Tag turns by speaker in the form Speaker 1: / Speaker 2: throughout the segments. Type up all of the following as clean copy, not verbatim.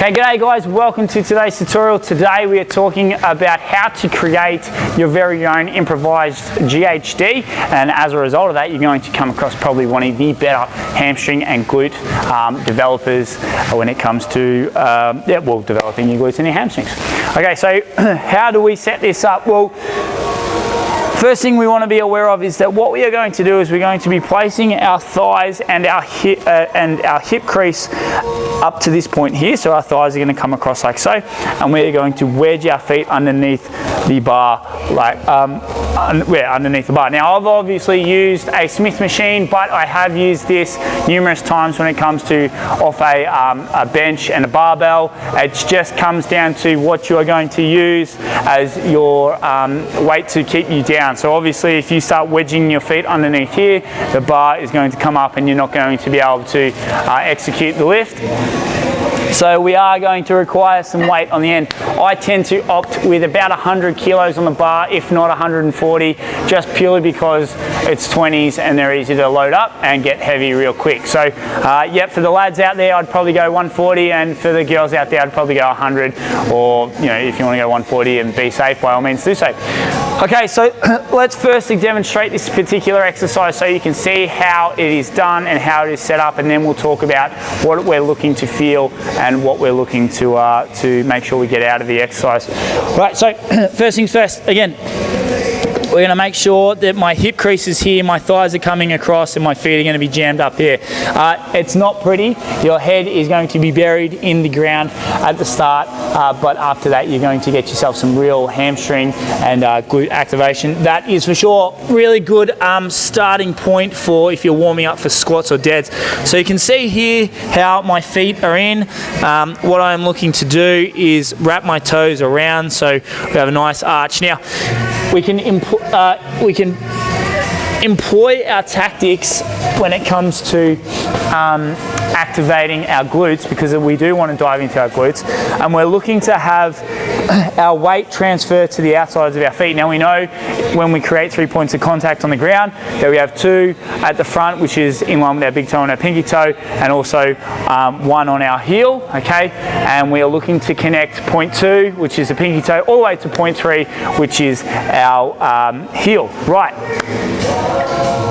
Speaker 1: Okay, g'day guys, welcome to today's tutorial. Today we are talking about how to create your very own improvised GHD, and as a result of that you're going to come across probably one of the better hamstring and glute developers when it comes to developing your glutes and your hamstrings. Okay, so how do we set this up? Well, first thing we want to be aware of is that what we are going to do is we're going to be placing our thighs and our hip crease up to this point here. So our thighs are going to come across like so, and we're going to wedge our feet underneath the bar, underneath the bar. Now I've obviously used a Smith machine, but I have used this numerous times when it comes to off a bench and a barbell. It just comes down to what you are going to use as your weight to keep you down. So obviously if you start wedging your feet underneath here, the bar is going to come up and you're not going to be able to execute the lift. So we are going to require some weight on the end. I tend to opt with about 100 kilos on the bar, if not 140, just purely because it's 20s and they're easy to load up and get heavy real quick. So yep, for the lads out there, I'd probably go 140, and for the girls out there, I'd probably go 100, or if you want to go 140 and be safe, by all means do so. Okay, so let's firstly demonstrate this particular exercise so you can see how it is done and how it is set up, and then we'll talk about what we're looking to feel and what we're looking to make sure we get out of the exercise. Right, so first things first, again, we're going to make sure that my hip crease is here, my thighs are coming across, and my feet are going to be jammed up here. It's not pretty. Your head is going to be buried in the ground at the start, but after that you're going to get yourself some real hamstring and glute activation. That is for sure really good starting point for if you're warming up for squats or deads. So you can see here how my feet are in. What I'm looking to do is wrap my toes around so we have a nice arch. Now, we can employ our tactics when it comes to activating our glutes, because we do want to dive into our glutes, and we're looking to have our weight transfer to the outsides of our feet. Now we know when we create 3 points of contact on the ground that we have 2 at the front, which is in line with our big toe and our pinky toe, and also 1 on our heel, okay? And we are looking to connect point 2, which is the pinky toe, all the way to point 3, which is our heel. Right.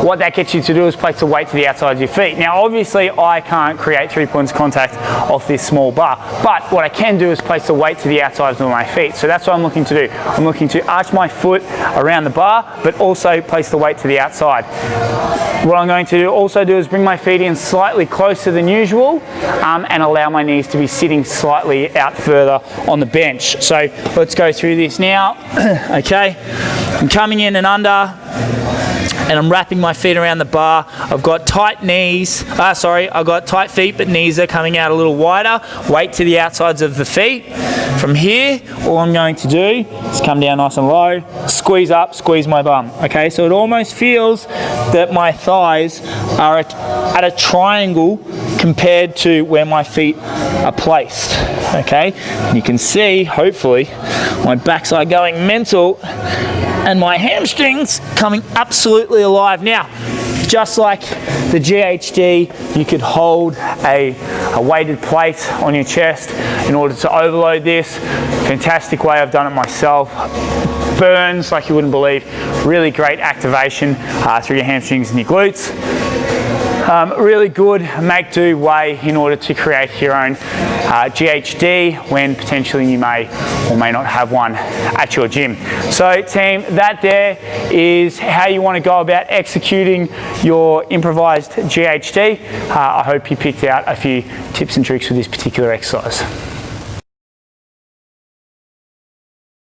Speaker 1: What that gets you to do is place the weight to the outside of your feet. Now obviously I can't create 3 points of contact off this small bar, but what I can do is place the weight to the outsides of my feet. So that's what I'm looking to do. I'm looking to arch my foot around the bar, but also place the weight to the outside. What I'm going to also do is bring my feet in slightly closer than usual, and allow my knees to be sitting slightly out further on the bench. So let's go through this now. Okay, I'm coming in and under, and I'm wrapping my feet around the bar. I've got tight knees, I've got tight feet, but knees are coming out a little wider. Weight to the outsides of the feet. From here, all I'm going to do is come down nice and low, squeeze up, squeeze my bum. Okay, so it almost feels that my thighs are at a triangle compared to where my feet are placed. Okay, and you can see, hopefully, my backside going mental, and my hamstrings coming absolutely alive. Now, just like the GHD, you could hold a weighted plate on your chest in order to overload this. Fantastic way, I've done it myself. Burns like you wouldn't believe. Really great activation through your hamstrings and your glutes. Really good make-do way in order to create your own GHD when potentially you may or may not have one at your gym. So team, that there is how you want to go about executing your improvised GHD. I hope you picked out a few tips and tricks for this particular exercise.